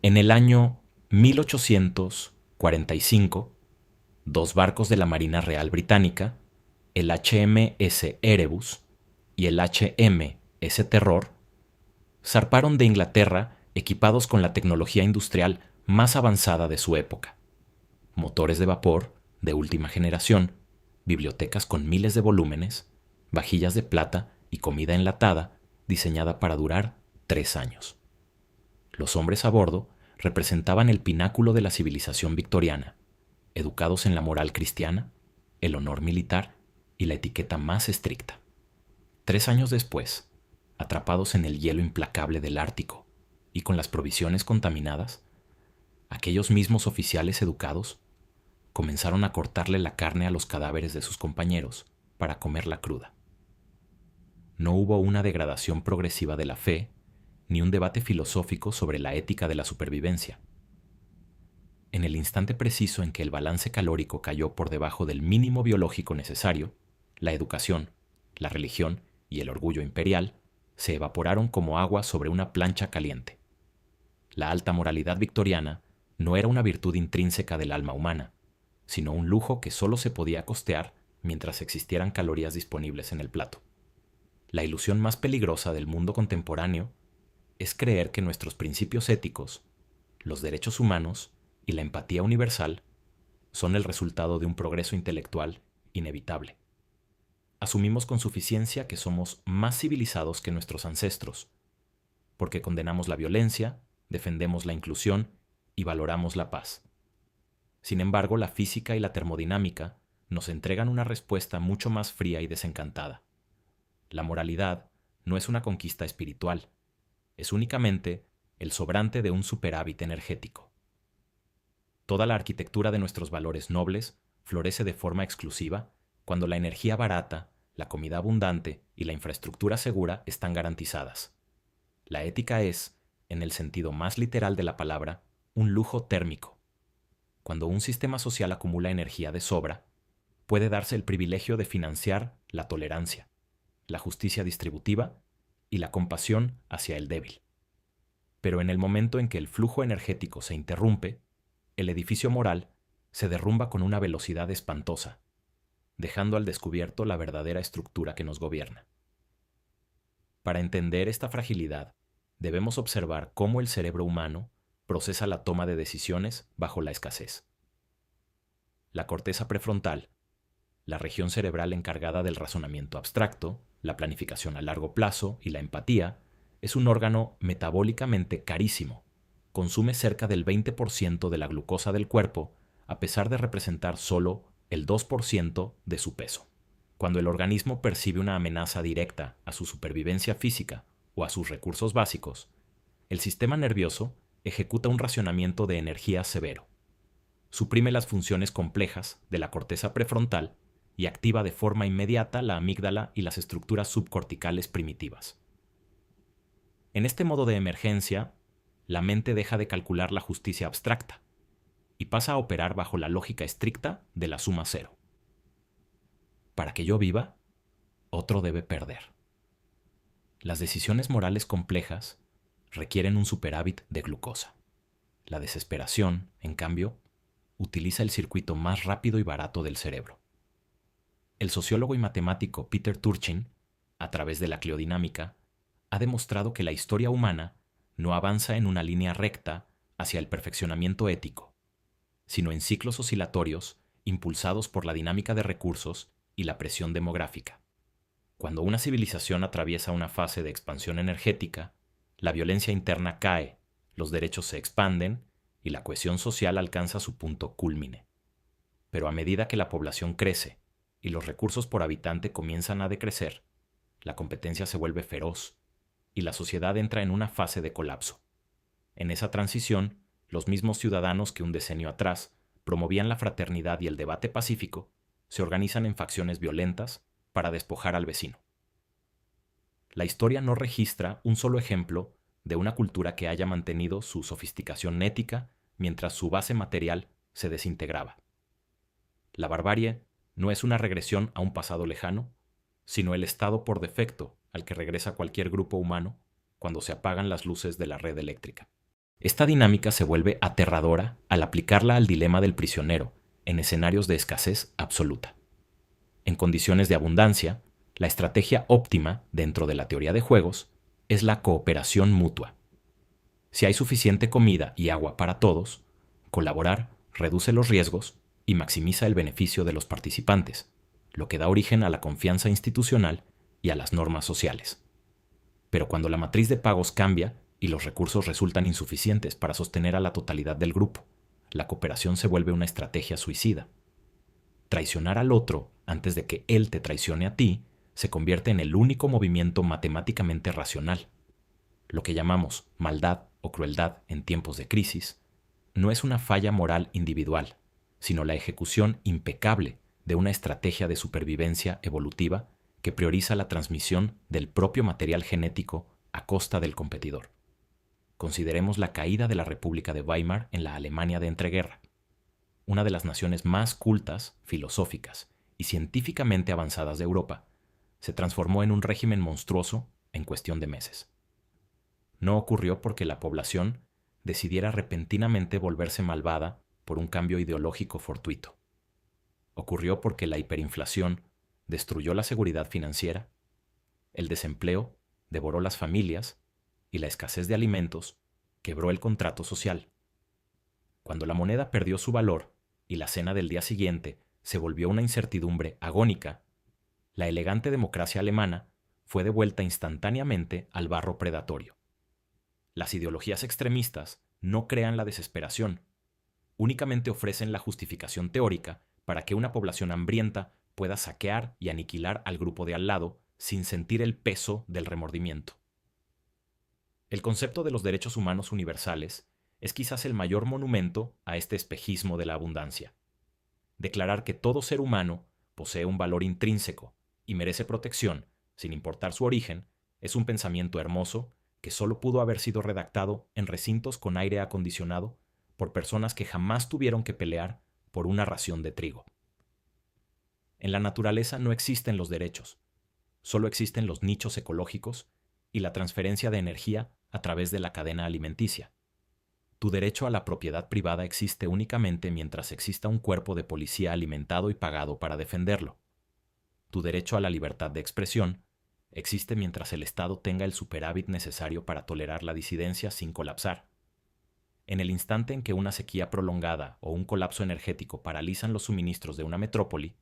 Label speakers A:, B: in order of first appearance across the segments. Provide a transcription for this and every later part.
A: En el año 1845, dos barcos de la Marina Real Británica, el HMS Erebus y el HMS Terror, zarparon de Inglaterra equipados con la tecnología industrial más avanzada de su época: motores de vapor de última generación, bibliotecas con miles de volúmenes, vajillas de plata y comida enlatada diseñada para durar 3 años. Los hombres a bordo representaban el pináculo de la civilización victoriana, educados en la moral cristiana, el honor militar y la etiqueta más estricta. 3 años después, atrapados en el hielo implacable del Ártico y con las provisiones contaminadas, aquellos mismos oficiales educados comenzaron a cortarle la carne a los cadáveres de sus compañeros para comerla cruda. No hubo una degradación progresiva de la fe ni un debate filosófico sobre la ética de la supervivencia. En el instante preciso en que el balance calórico cayó por debajo del mínimo biológico necesario, la educación, la religión y el orgullo imperial se evaporaron como agua sobre una plancha caliente. La alta moralidad victoriana no era una virtud intrínseca del alma humana, sino un lujo que solo se podía costear mientras existieran calorías disponibles en el plato. La ilusión más peligrosa del mundo contemporáneo es creer que nuestros principios éticos, los derechos humanos y la empatía universal son el resultado de un progreso intelectual inevitable. Asumimos con suficiencia que somos más civilizados que nuestros ancestros, porque condenamos la violencia, defendemos la inclusión y valoramos la paz. Sin embargo, la física y la termodinámica nos entregan una respuesta mucho más fría y desencantada. La moralidad no es una conquista espiritual, es únicamente el sobrante de un superávit energético. Toda la arquitectura de nuestros valores nobles florece de forma exclusiva cuando la energía barata, la comida abundante y la infraestructura segura están garantizadas. La ética es, en el sentido más literal de la palabra, un lujo térmico. Cuando un sistema social acumula energía de sobra, puede darse el privilegio de financiar la tolerancia, la justicia distributiva y la compasión hacia el débil. Pero en el momento en que el flujo energético se interrumpe, el edificio moral se derrumba con una velocidad espantosa, dejando al descubierto la verdadera estructura que nos gobierna. Para entender esta fragilidad, debemos observar cómo el cerebro humano procesa la toma de decisiones bajo la escasez. La corteza prefrontal, la región cerebral encargada del razonamiento abstracto, la planificación a largo plazo y la empatía, es un órgano metabólicamente carísimo. Consume cerca del 20% de la glucosa del cuerpo, a pesar de representar solo el 2% de su peso. Cuando el organismo percibe una amenaza directa a su supervivencia física o a sus recursos básicos, el sistema nervioso ejecuta un racionamiento de energía severo. Suprime las funciones complejas de la corteza prefrontal y activa de forma inmediata la amígdala y las estructuras subcorticales primitivas. En este modo de emergencia, la mente deja de calcular la justicia abstracta y pasa a operar bajo la lógica estricta de la suma cero. Para que yo viva, otro debe perder. Las decisiones morales complejas requieren un superávit de glucosa. La desesperación, en cambio, utiliza el circuito más rápido y barato del cerebro. El sociólogo y matemático Peter Turchin, a través de la cleodinámica, ha demostrado que la historia humana no avanza en una línea recta hacia el perfeccionamiento ético, sino en ciclos oscilatorios impulsados por la dinámica de recursos y la presión demográfica. Cuando una civilización atraviesa una fase de expansión energética, la violencia interna cae, los derechos se expanden y la cohesión social alcanza su punto cúlmine. Pero a medida que la población crece y los recursos por habitante comienzan a decrecer, la competencia se vuelve feroz y la sociedad entra en una fase de colapso. En esa transición, los mismos ciudadanos que un decenio atrás promovían la fraternidad y el debate pacífico se organizan en facciones violentas para despojar al vecino. La historia no registra un solo ejemplo de una cultura que haya mantenido su sofisticación ética mientras su base material se desintegraba. La barbarie no es una regresión a un pasado lejano, sino el estado por defecto al que regresa cualquier grupo humano cuando se apagan las luces de la red eléctrica. Esta dinámica se vuelve aterradora al aplicarla al dilema del prisionero en escenarios de escasez absoluta. En condiciones de abundancia, la estrategia óptima dentro de la teoría de juegos es la cooperación mutua. Si hay suficiente comida y agua para todos, colaborar reduce los riesgos y maximiza el beneficio de los participantes, lo que da origen a la confianza institucional y a las normas sociales. Pero cuando la matriz de pagos cambia y los recursos resultan insuficientes para sostener a la totalidad del grupo, la cooperación se vuelve una estrategia suicida. Traicionar al otro antes de que él te traicione a ti se convierte en el único movimiento matemáticamente racional. Lo que llamamos maldad o crueldad en tiempos de crisis no es una falla moral individual, sino la ejecución impecable de una estrategia de supervivencia evolutiva que prioriza la transmisión del propio material genético a costa del competidor. Consideremos la caída de la República de Weimar en la Alemania de entreguerra. Una de las naciones más cultas, filosóficas y científicamente avanzadas de Europa, se transformó en un régimen monstruoso en cuestión de meses. No ocurrió porque la población decidiera repentinamente volverse malvada por un cambio ideológico fortuito. Ocurrió porque la hiperinflación destruyó la seguridad financiera, el desempleo devoró las familias y la escasez de alimentos quebró el contrato social. Cuando la moneda perdió su valor y la cena del día siguiente se volvió una incertidumbre agónica, la elegante democracia alemana fue devuelta instantáneamente al barro predatorio. Las ideologías extremistas no crean la desesperación, únicamente ofrecen la justificación teórica para que una población hambrienta pueda saquear y aniquilar al grupo de al lado sin sentir el peso del remordimiento. El concepto de los derechos humanos universales es quizás el mayor monumento a este espejismo de la abundancia. Declarar que todo ser humano posee un valor intrínseco y merece protección, sin importar su origen, es un pensamiento hermoso que solo pudo haber sido redactado en recintos con aire acondicionado por personas que jamás tuvieron que pelear por una ración de trigo. En la naturaleza no existen los derechos, solo existen los nichos ecológicos y la transferencia de energía a través de la cadena alimenticia. Tu derecho a la propiedad privada existe únicamente mientras exista un cuerpo de policía alimentado y pagado para defenderlo. Tu derecho a la libertad de expresión existe mientras el Estado tenga el superávit necesario para tolerar la disidencia sin colapsar. En el instante en que una sequía prolongada o un colapso energético paralizan los suministros de una metrópoli,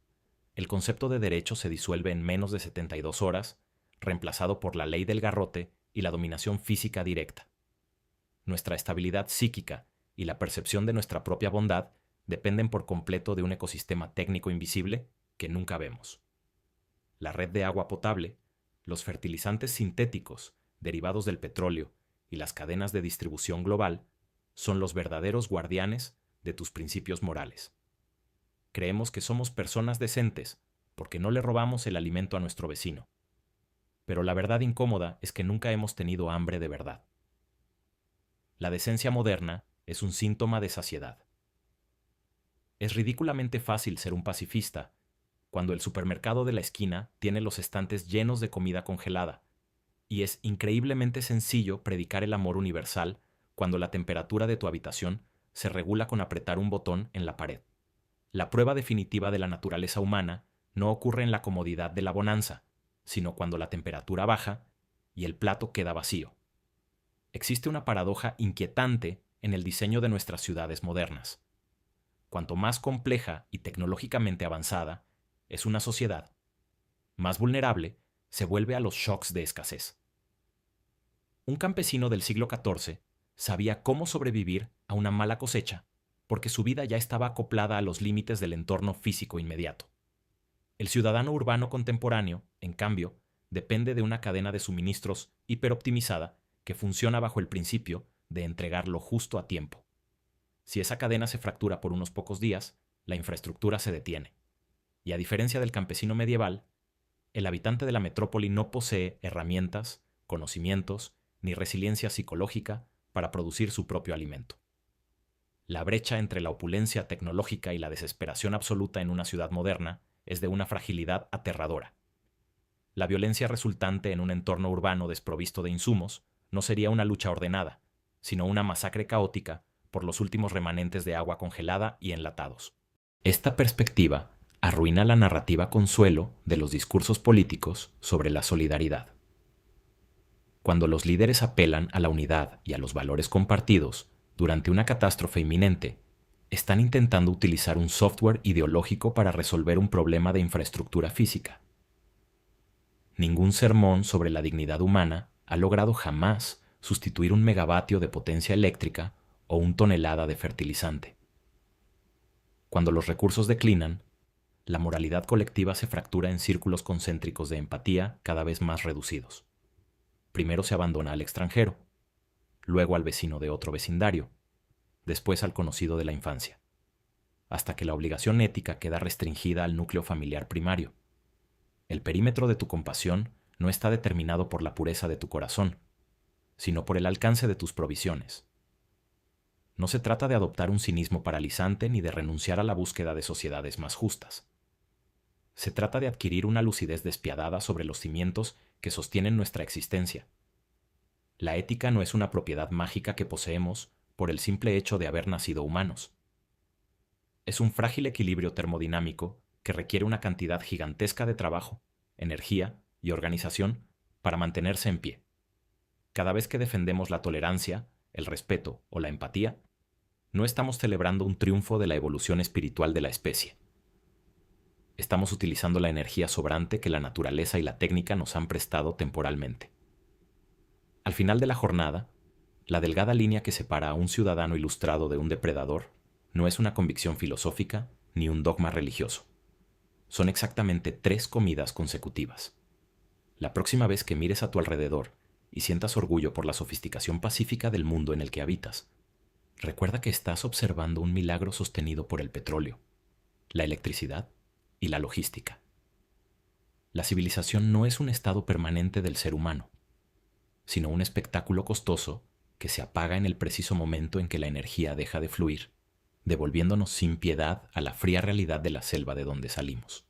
A: el concepto de derecho se disuelve en menos de 72 horas, reemplazado por la ley del garrote y la dominación física directa. Nuestra estabilidad psíquica y la percepción de nuestra propia bondad dependen por completo de un ecosistema técnico invisible que nunca vemos. La red de agua potable, los fertilizantes sintéticos derivados del petróleo y las cadenas de distribución global son los verdaderos guardianes de tus principios morales. Creemos que somos personas decentes porque no le robamos el alimento a nuestro vecino. Pero la verdad incómoda es que nunca hemos tenido hambre de verdad. La decencia moderna es un síntoma de saciedad. Es ridículamente fácil ser un pacifista cuando el supermercado de la esquina tiene los estantes llenos de comida congelada, y es increíblemente sencillo predicar el amor universal cuando la temperatura de tu habitación se regula con apretar un botón en la pared. La prueba definitiva de la naturaleza humana no ocurre en la comodidad de la bonanza, sino cuando la temperatura baja y el plato queda vacío. Existe una paradoja inquietante en el diseño de nuestras ciudades modernas. Cuanto más compleja y tecnológicamente avanzada es una sociedad, más vulnerable se vuelve a los shocks de escasez. Un campesino del siglo XIV sabía cómo sobrevivir a una mala cosecha porque su vida ya estaba acoplada a los límites del entorno físico inmediato. El ciudadano urbano contemporáneo, en cambio, depende de una cadena de suministros hiperoptimizada que funciona bajo el principio de entregar lo justo a tiempo. Si esa cadena se fractura por unos pocos días, la infraestructura se detiene. Y a diferencia del campesino medieval, el habitante de la metrópoli no posee herramientas, conocimientos ni resiliencia psicológica para producir su propio alimento. La brecha entre la opulencia tecnológica y la desesperación absoluta en una ciudad moderna es de una fragilidad aterradora. La violencia resultante en un entorno urbano desprovisto de insumos no sería una lucha ordenada, sino una masacre caótica por los últimos remanentes de agua congelada y enlatados. Esta perspectiva arruina la narrativa consuelo de los discursos políticos sobre la solidaridad. Cuando los líderes apelan a la unidad y a los valores compartidos durante una catástrofe inminente, están intentando utilizar un software ideológico para resolver un problema de infraestructura física. Ningún sermón sobre la dignidad humana ha logrado jamás sustituir un megavatio de potencia eléctrica o una tonelada de fertilizante. Cuando los recursos declinan, la moralidad colectiva se fractura en círculos concéntricos de empatía cada vez más reducidos. Primero se abandona al extranjero, luego al vecino de otro vecindario, después al conocido de la infancia, hasta que la obligación ética queda restringida al núcleo familiar primario. El perímetro de tu compasión no está determinado por la pureza de tu corazón, sino por el alcance de tus provisiones. No se trata de adoptar un cinismo paralizante ni de renunciar a la búsqueda de sociedades más justas. Se trata de adquirir una lucidez despiadada sobre los cimientos que sostienen nuestra existencia. La ética no es una propiedad mágica que poseemos por el simple hecho de haber nacido humanos. Es un frágil equilibrio termodinámico que requiere una cantidad gigantesca de trabajo, energía y organización para mantenerse en pie. Cada vez que defendemos la tolerancia, el respeto o la empatía, no estamos celebrando un triunfo de la evolución espiritual de la especie. Estamos utilizando la energía sobrante que la naturaleza y la técnica nos han prestado temporalmente. Al final de la jornada, la delgada línea que separa a un ciudadano ilustrado de un depredador no es una convicción filosófica ni un dogma religioso. Son exactamente 3 comidas consecutivas. La próxima vez que mires a tu alrededor y sientas orgullo por la sofisticación pacífica del mundo en el que habitas, recuerda que estás observando un milagro sostenido por el petróleo, la electricidad y la logística. La civilización no es un estado permanente del ser humano, sino un espectáculo costoso que se apaga en el preciso momento en que la energía deja de fluir, devolviéndonos sin piedad a la fría realidad de la selva de donde salimos.